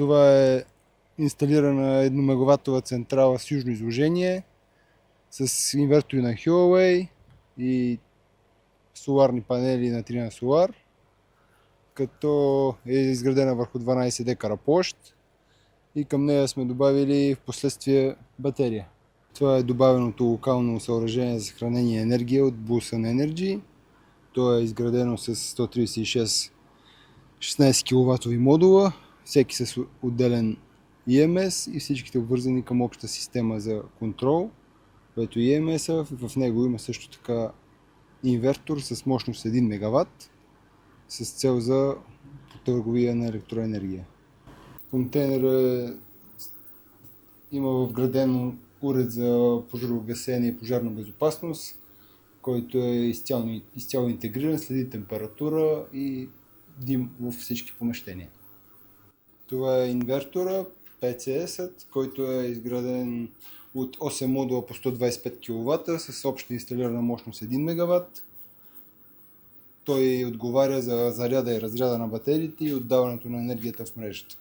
Това е инсталирана 1 мегаватова централа с южно изложение, с инвертори на Huawei и соларни панели на Trina Solar, като е изградена върху 12 декара площ и към нея сме добавили в последствие батерия. Това е добавеното локално съоръжение за съхранение на енергия от Blue Sun Energy. То е изградено с 136 16 кВт модула, всеки с отделен EMS и всичките обвързани към обща система за контрол, което EMS-а. В него има също така инвертор с мощност 1 мегаватт с цел за търговия на електроенергия. Контейнерът има вграден уред за пожарогасене и пожарна безопасност, който е изцяло интегриран, следи температура и дим във всички помещения. Това е инвертора PCS-ът, който е изграден от 8 модула по 125 кВт с обща инсталирана мощност 1 мегаватт. Той отговаря за заряда и разряда на батериите и отдаването на енергията в мрежата.